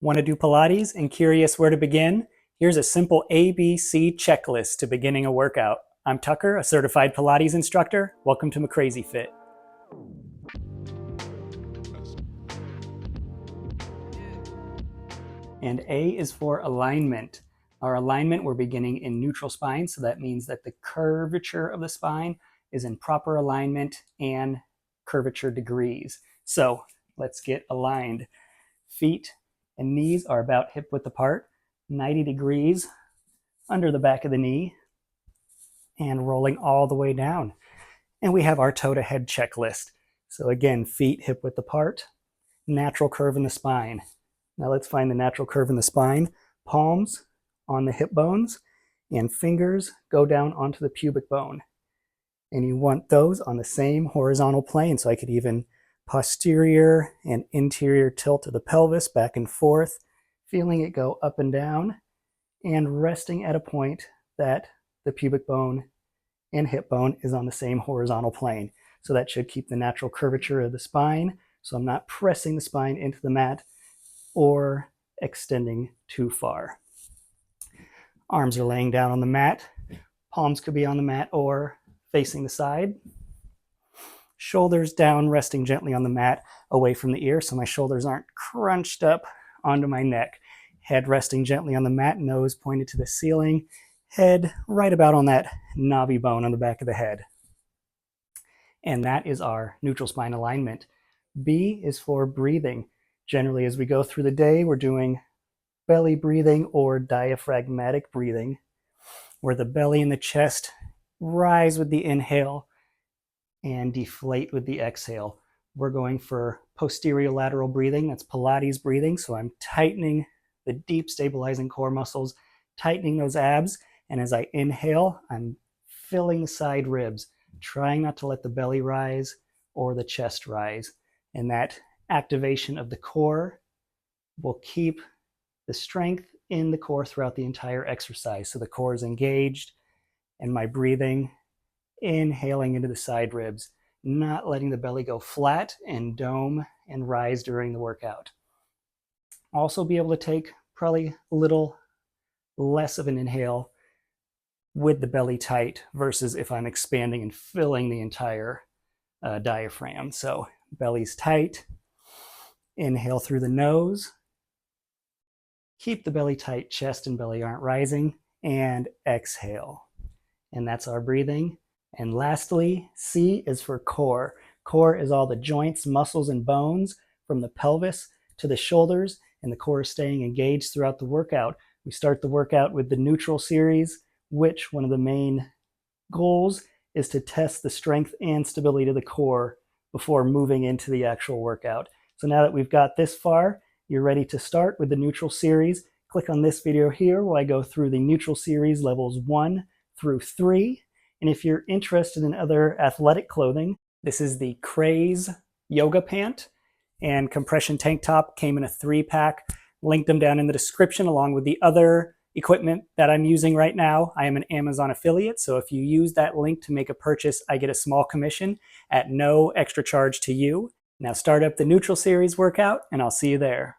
Want to do Pilates and curious where to begin? Here's a simple ABC checklist to beginning a workout. I'm Tucker, a certified Pilates instructor. Welcome to McCrazy Fit. And A is for alignment. Our alignment, we're beginning in neutral spine, so that means that the curvature of the spine is in proper alignment and curvature degrees. So let's get aligned. Feet and knees are about hip width apart, 90 degrees under the back of the knee, and rolling all the way down. And we have our toe to head checklist. So again, feet hip width apart, natural curve in the spine. Now let's find the natural curve in the spine. Palms on the hip bones and fingers go down onto the pubic bone. And you want those on the same horizontal plane. So I could even posterior and interior tilt of the pelvis back and forth, feeling it go up and down and resting at a point that the pubic bone and hip bone is on the same horizontal plane. So that should keep the natural curvature of the spine. So I'm not pressing the spine into the mat or extending too far. Arms are laying down on the mat. Palms could be on the mat or facing the side. Shoulders down, resting gently on the mat away from the ear so my shoulders aren't crunched up onto my neck. Head resting gently on the mat, nose pointed to the ceiling, head right about on that knobby bone on the back of the head. And that is our neutral spine alignment. B is for breathing. Generally, as we go through the day, we're doing belly breathing or diaphragmatic breathing, where the belly and the chest rise with the inhale and deflate with the exhale. We're going for posterior lateral breathing. That's Pilates breathing. So I'm tightening the deep stabilizing core muscles, tightening those abs. And as I inhale, I'm filling the side ribs, trying not to let the belly rise or the chest rise. And that activation of the core will keep the strength in the core throughout the entire exercise. So the core is engaged and my breathing, inhaling into the side ribs, not letting the belly go flat and dome and rise during the workout. Also be able to take probably a little less of an inhale with the belly tight versus if I'm expanding and filling the entire diaphragm. So belly's tight, inhale through the nose, keep the belly tight, chest and belly aren't rising, and exhale. And that's our breathing. And lastly, C is for core. Core is all the joints, muscles, and bones from the pelvis to the shoulders, and the core is staying engaged throughout the workout. We start the workout with the neutral series, which one of the main goals is to test the strength and stability of the core before moving into the actual workout. So now that we've got this far, you're ready to start with the neutral series. Click on this video here where I go through the neutral series levels 1 through 3. And if you're interested in other athletic clothing, this is the Craze yoga pant and compression tank top. Came in a 3-pack. Linked them down in the description along with the other equipment that I'm using right now. I am an Amazon affiliate, so if you use that link to make a purchase, I get a small commission at no extra charge to you. Now start up the neutral series workout and I'll see you there.